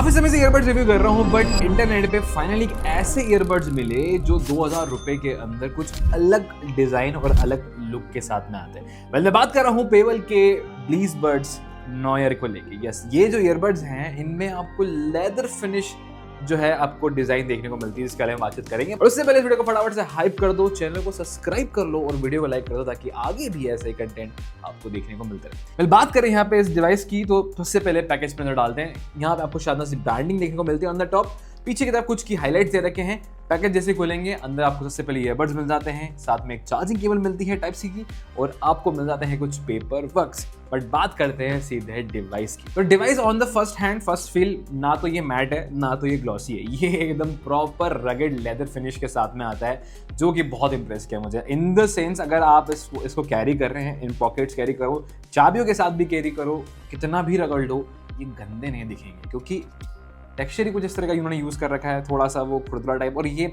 काफी समय से ईयरबड्स रिव्यू कर रहा हूँ बट इंटरनेट पे फाइनली एक ऐसे ईयरबड्स मिले जो 2000 रुपए के अंदर कुछ अलग डिजाइन और अलग लुक के साथ में आते हैं। मैं बात कर रहा हूँ पेबल के ब्लीस बड्स नॉयर को लेके। यस, ये जो ईयरबड्स हैं इनमें आपको लेदर फिनिश जो है आपको डिजाइन देखने को मिलती है, इसके बारे में बातचीत करेंगे। और उससे पहले इस वीडियो को फटाफट से हाइप कर दो, चैनल को सब्सक्राइब कर लो और वीडियो को लाइक कर दो ताकि आगे भी ऐसे कंटेंट आपको देखने को मिलता रहे। वेल, बात करें यहाँ पे इस डिवाइस की तो सबसे पहले पैकेज पे नजर डालते हैं। यहाँ पे आपको शानदार सी ब्रांडिंग देखने को मिलती है ऑन द टॉप। पीछे की तरफ कुछ की हाइलाइट्स दे रखे हैं। पैकेज जैसे खोलेंगे अंदर आपको सबसे पहले ईयरबड्स मिल जाते हैं, साथ में एक चार्जिंग केबल मिलती है टाइप सी की और आपको मिल जाते हैं कुछ पेपर वर्क्स। बट बात करते हैं सीधे डिवाइस की। तो device on the first hand first feel, ना तो ये मैट है ना तो ये ग्लॉसी है, ये एकदम प्रॉपर रगेड लेदर फिनिश के साथ में आता है जो कि बहुत इंप्रेस किया मुझे। इन द सेंस अगर आप इसको कैरी कर रहे हैं, इन पॉकेट्स कैरी करो, चाबियों के साथ भी कैरी करो, कितना भी रगड़ लो, ये गंदे नहीं दिखेंगे क्योंकि टेक्सचर ही कुछ इस तरह का इन्होंने यूज़ कर रखा है, थोड़ा सा वो खुरदुरा टाइप। और ये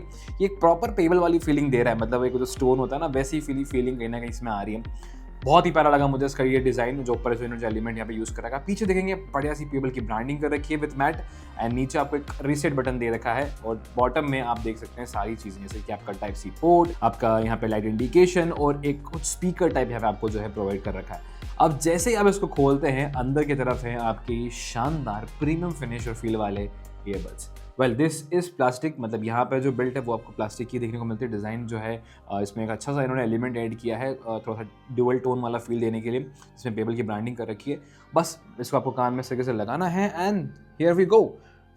एक प्रॉपर पेबल वाली फीलिंग दे रहा है, मतलब एक जो स्टोन होता है ना वैसी फीलिंग कहीं ना कहीं इसमें आ रही है। बहुत ही प्यारा लगा मुझे इसका ये डिजाइन जो ऊपर जो इन्होंने एलिमेंट यहाँ पे यूज़ कर रखा है। पीछे देखेंगे बढ़िया सी पेबल की ब्रांडिंग कर रखी है विद मैट एंड नीचे आपको एक रीसेट बटन दे रखा है और बॉटम में आप देख सकते हैं सारी चीज़ें जैसे कि आपका टाइप सी पोर्ट, आपका यहाँ पे लाइट इंडिकेशन और एक कुछ स्पीकर टाइप यहाँ पे आपको जो है प्रोवाइड कर रखा है। अब जैसे ही आप इसको खोलते हैं अंदर की तरफ है आपकी शानदार प्रीमियम फिनिश और फील वाले earbuds. Well, this is plastic, मतलब यहाँ पे जो बिल्ट है वो आपको प्लास्टिक की देखने को मिलती है। डिज़ाइन जो है इसमें एक अच्छा सा इन्होंने एलिमेंट ऐड किया है थोड़ा सा ड्यूअल टोन वाला फील देने के लिए। इसमें पेबल की ब्रांडिंग कर रखी है। बस इसको आपको कान में इस तरीके से लगाना है and here we go.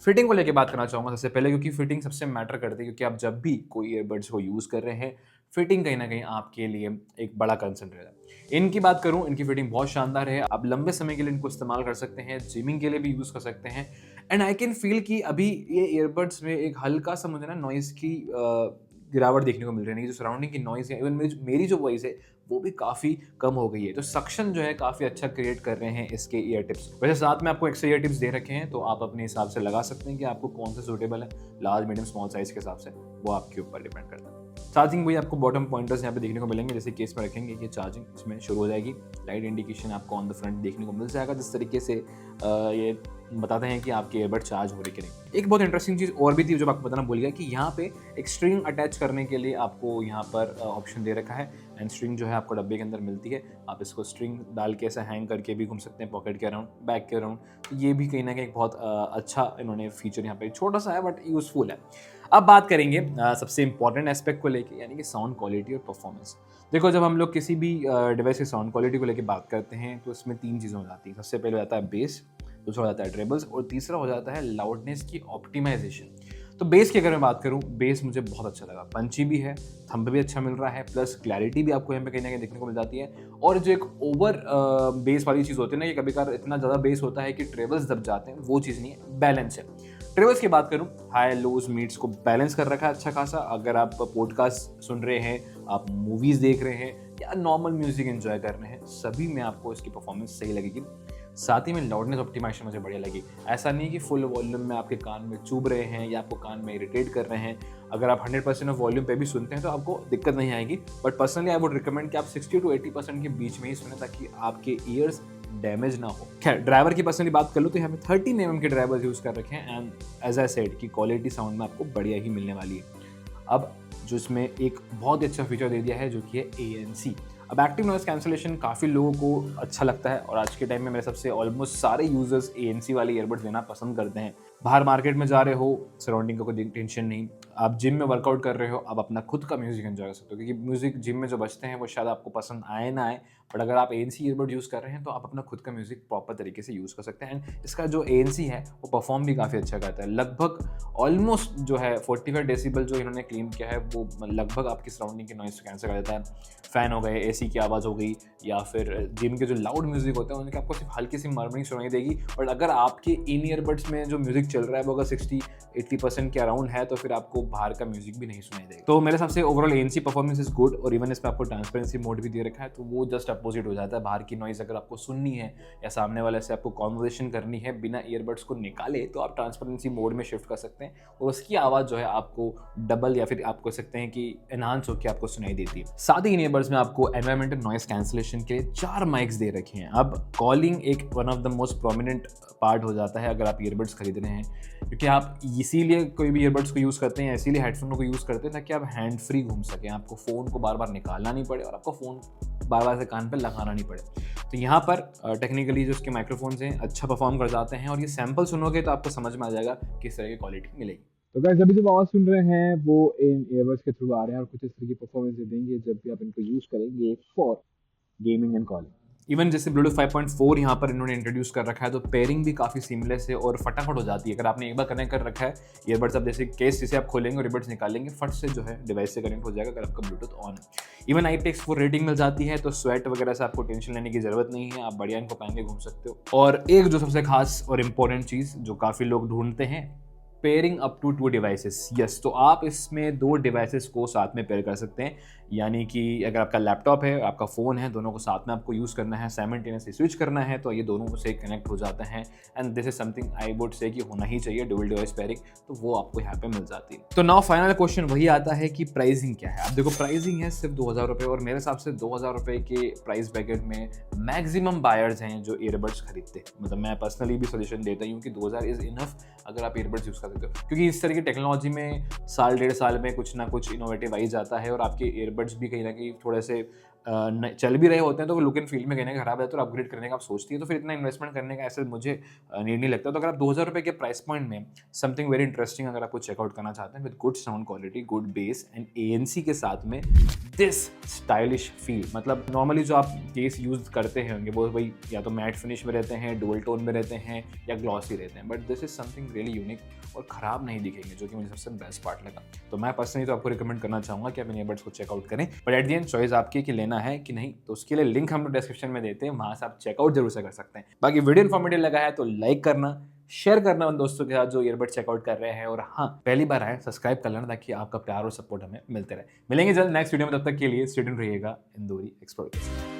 Fitting को लेके बात करना चाहूँगा सबसे पहले क्योंकि फिटिंग सबसे मैटर करती है, क्योंकि आप जब भी कोई ईयरबड्स को यूज़ कर रहे हैं फिटिंग कहीं ना कहीं आपके लिए एक बड़ा कंसर्न रहेगा। इनकी बात करूं, इनकी फिटिंग बहुत शानदार है। आप लंबे समय के लिए इनको इस्तेमाल कर सकते हैं, जिमिंग के लिए भी यूज़ कर सकते हैं एंड आई कैन फील कि अभी ये ईयरबड्स में एक हल्का सा मुझे ना नॉइज़ की गिरावट देखने को मिल रही है। जो सराउंडिंग की नॉइज़ है, इवन मेरी जो वॉइस है वो भी काफ़ी कम हो गई है। तो सक्शन जो है काफ़ी अच्छा क्रिएट कर रहे हैं इसके ईयर टिप्स। वैसे साथ में आपको एक्स्ट्रा ईयर टिप्स दे रखे हैं तो आप अपने हिसाब से लगा सकते हैं कि आपको कौन सा सूटेबल है, लार्ज मीडियम स्मॉल साइज़ के हिसाब से, वो आपके ऊपर डिपेंड करता है। चार्जिंग वही आपको बॉटम पॉइंटर्स यहाँ पे देखने को मिलेंगे, जैसे केस में रखेंगे कि चार्जिंग इसमें शुरू हो जाएगी। लाइट इंडिकेशन आपको ऑन द फ्रंट देखने को मिल जाएगा, जिस तरीके से ये बताते हैं कि आपके ईयरबड चार्ज हो रहे कि नहीं। एक बहुत इंटरेस्टिंग चीज़ और भी थी जो आपको बताना भूल गया कि यहाँ पे एक स्ट्रिंग अटैच करने के लिए आपको यहाँ पर ऑप्शन दे रखा है एंड स्ट्रिंग जो है आपको डब्बे के अंदर मिलती है। आप इसको स्ट्रिंग डाल के ऐसा हैंग करके भी घूम सकते हैं पॉकेट के अराउंड, बैक के अराउंड। तो ये भी कहीं ना कहीं बहुत अच्छा इन्होंने फीचर यहाँ पे, छोटा सा है बट यूज़फुल है। अब बात करेंगे सबसे इंपॉर्टेंट एस्पेक्ट को लेके, यानी कि साउंड क्वालिटी और परफॉर्मेंस। देखो, जब हम लोग किसी भी डिवाइस की साउंड क्वालिटी को लेके बात करते हैं तो इसमें तीन चीज़ें हो जाती हैं। सबसे पहले हो जाता है बेस, दूसरा हो जाता है ट्रेबल्स और तीसरा हो जाता है लाउडनेस की ऑप्टिमाइजेशन। तो बेस की अगर मैं बात करूं, बेस मुझे बहुत अच्छा लगा, पंची भी है, थंब भी अच्छा मिल रहा है, प्लस क्लैरिटी भी आपको यहाँ पे कहीं ना कहीं देखने को मिल जाती है। और जो एक ओवर बेस वाली चीज़ होती है ना, कि कभी कभार इतना ज़्यादा बेस होता है कि ट्रेबल्स दब जाते हैं, वो चीज़ नहीं है, बैलेंस है। ट्रेबल्स की बात करूं, हाई लोज मीट्स को बैलेंस कर रखा है अच्छा खासा। अगर आप पॉडकास्ट सुन रहे हैं, आप मूवीज़ देख रहे हैं या नॉर्मल म्यूजिक एंजॉय कर रहे हैं, सभी में आपको इसकी परफॉर्मेंस सही लगेगी। साथ ही में लाउडनेस ऑप्टिमाइजेशन मुझे बढ़िया लगी। ऐसा नहीं कि फुल वॉल्यूम में आपके कान में चुभ रहे हैं या आपको कान में इरिटेट कर रहे हैं। अगर आप 100% ऑफ वॉल्यूम पे भी सुनते हैं तो आपको दिक्कत नहीं आएगी, but personally I would recommend कि आप 60 to 80% के बीच में ही सुने ताकि आपके ईयर्स डैमेज ना हो। खैर, ड्राइवर की पर्सनली बात कर लो तो यहाँ पे 13 mm के ड्राइवर्स यूज़ कर रखे हैं एंड एज आई सेड कि क्वालिटी साउंड में आपको बढ़िया ही मिलने वाली है। अब जो इसमें एक बहुत ही अच्छा फीचर दे दिया है जो कि है ANC। अब एक्टिव नॉइस कैंसलेशन काफ़ी लोगों को अच्छा लगता है और आज के टाइम में मेरे सबसे ऑलमोस्ट सारे यूजर्स ANC वाले ईयरबड्स लेना पसंद करते हैं। बाहर मार्केट में जा रहे हो, सराउंडिंग का कोई टेंशन नहीं, आप जिम में वर्कआउट कर रहे हो, आप अपना खुद का म्यूजिक एंजॉय कर सकते हो, क्योंकि म्यूजिक जिम में जो बजते हैं वो शायद आपको पसंद आए ना आए, बट अगर आप ANC ईयरबड यूज़ कर रहे हैं तो आप अपना खुद का म्यूजिक प्रॉपर तरीके से यूज़ कर सकते हैं। एंड इसका जो ANC है वो परफॉर्म भी काफ़ी अच्छा करता है। लगभग ऑलमोस्ट जो है 45 डेसिबल जो इन्होंने क्लेम किया है वो लगभग आपकी सराउंडिंग की नॉइस कैंसिल कर देता है। फ़ैन हो गए, AC की आवाज़ हो गई या फिर जिम के जो लाउड म्यूजिक होते हैं उनकी आपको सिर्फ हल्की सी मर्मरिंग सुनाई देगी। और अगर आपके इन ईयरबड्स में जो म्यूजिक चल रहा है वो अगर 60-80% के अराउंड है तो फिर आपको बाहर का म्यूजिक भी नहीं सुनाई देगा। तो मेरे हिसाब से overall ANC performance is good और इवन इसमें आपको ट्रांसपेरेंसी मोड भी दे रखा है, तो वो जस्ट अपोजिट हो जाता है। बाहर की नॉइज़ अगर आपको सुननी है या सामने वाले से आपको कॉन्वर्सेशन करनी है बिना ईयरबड्स को निकाले तो आप ट्रांसपेरेंसी मोड में शिफ्ट कर सकते हैं और उसकी आवाज़ जो है आपको डबल या फिर आप कह सकते हैं कि एनहांस होकर आपको सुनाई देती है। साथ ही इन ईयरबड्स में आपको एनवायरमेंटल नॉइस कैंसलेशन के 4 माइक्स दे रखे हैं। अब कॉलिंग एक one of the most prominent part हो जाता है अगर आप ईयरबड्स खरीद रहे हैं, क्योंकि आप इसीलिए कोई भी ईयरबड्स को यूज़ करते हैं, इसीलिए हेडफोन को यूज़ करते हैं ताकि आप हैंड फ्री घूम सकें, आपको फ़ोन को बार बार निकालना नहीं पड़े और आपको फ़ोन बार बार से कान पर लगाना नहीं पड़े। तो यहाँ पर टेक्निकली जो उसके माइक्रोफोन्स हैं अच्छा परफॉर्म कर जाते हैं, और ये सैम्पल सुनोगे तो आपको समझ में आ जाएगा किस तरह की क्वालिटी मिलेगी। तो गाइस अभी जो आवाज़ सुन रहे हैं वो इन ईयरबड्स के थ्रू आ रहे हैं और कुछ इस तरह की परफॉर्मेंस देंगे जब भी आप इनको यूज़ करेंगे for gaming and calling. Even जैसे ब्लूटूथ 5.4 यहाँ पर इन्होंने इंट्रोड्यूस कर रखा है, तो पेयरिंग भी काफ़ी सीमलेस है और फटाफट हो जाती है। अगर आपने एक बार कनेक्ट कर रखा है ईयरबड्स, आप जैसे केस जिसे आप खोलेंगे और ईयरबड्स निकालेंगे, फट से जो है डिवाइस से कनेक्ट हो जाएगा अगर आपका ब्लूटूथ ऑन है। इवन IPX4 रेटिंग मिल जाती है, तो स्वेट वगैरह से आपको टेंशन लेने की जरूरत नहीं है, आप बढ़िया इनको पहन के घूम सकते हो। और एक जो सबसे खास और इम्पोर्टेंट चीज़ जो काफ़ी लोग ढूंढते हैं, pairing up to 2 devices. Yes, तो आप इसमें 2 डिवाइसेस को साथ में पेयर कर सकते हैं, यानी कि अगर आपका लैपटॉप है, आपका फ़ोन है, दोनों को साथ में आपको यूज़ करना है, साइमल्टेनियसली स्विच करना है, तो ये दोनों से कनेक्ट हो जाते हैं। And this is something I would say कि होना ही चाहिए, डुअल डिवाइस पेयरिंग, तो वो आपको यहाँ पे मिल जाती है। तो नाउ फाइनल क्वेश्चन वही आता है कि प्राइसिंग क्या है। अब देखो, प्राइसिंग है सिर्फ 2000 रुपये, और मेरे हिसाब से 2000 रुपये के प्राइस ब्रैकेट में मैक्सिमम बायर्स हैं जो ईयरबड्स खरीदते हैं। मतलब मैं पर्सनली भी सजेशन देता हूँ कि 2000 इज़ इनफ अगर आप ईयरबड्स यूज़ कर सकते हो, क्योंकि इस तरह की टेक्नोलॉजी में साल 1.5 साल में कुछ ना कुछ इनोवेटिव आई जाता है, और आपके ईयरबड्स भी कहीं ना कहीं थोड़े से चल भी रहे होते हैं, तो वो लुक एंड फील में कहीं ना खराब है, तो अपग्रेड करने का आप सोचती है, तो फिर इतना इन्वेस्टमेंट करने का ऐसे मुझे नीड नहीं लगता। तो अगर आप 2000 रुपये के प्राइस पॉइंट में समथिंग वेरी इंटरेस्टिंग अगर आपको चेकआउट करना चाहते हैं with good sound quality, good base and ANC के साथ में दिस स्टाइलिश फील, मतलब नॉर्मली जो आप केस यूज करते होंगे वो वही या तो मैट फिनिश में रहते हैं, डुअल टोन में रहते हैं, या ग्लॉसी रहते हैं, but this is something really unique और ख़राब नहीं दिखेंगे, जो कि मुझे सबसे बेस्ट पार्ट लगा। तो मैं पर्सनली तो आपको रिकमेंड करना चाहूँगा कि आप इन ईयरबड्स को चेकआउट करें, but at the end choice आपकी कि लेना है कि नहीं, तो उसके लिए लिंक हम लोग डिस्क्रिप्शन में देते हैं, वहाँ से आप चेकआउट जरूर से कर सकते हैं। बाकी वीडियो इन्फॉर्मेटिव लगा है तो लाइक करना, शेयर करना उन दोस्तों के साथ जो ईयरबड चेकआउट कर रहे हैं, और हाँ, पहली बार आए सब्सक्राइब कर लेना ताकि आपका प्यार और सपोर्ट हमें मिलते रहे। मिलेंगे जल्द नेक्स्ट वीडियो में, तब तक के लिए स्टूडेंट रहिएगा इंदौरी एक्सप्लोर के साथ।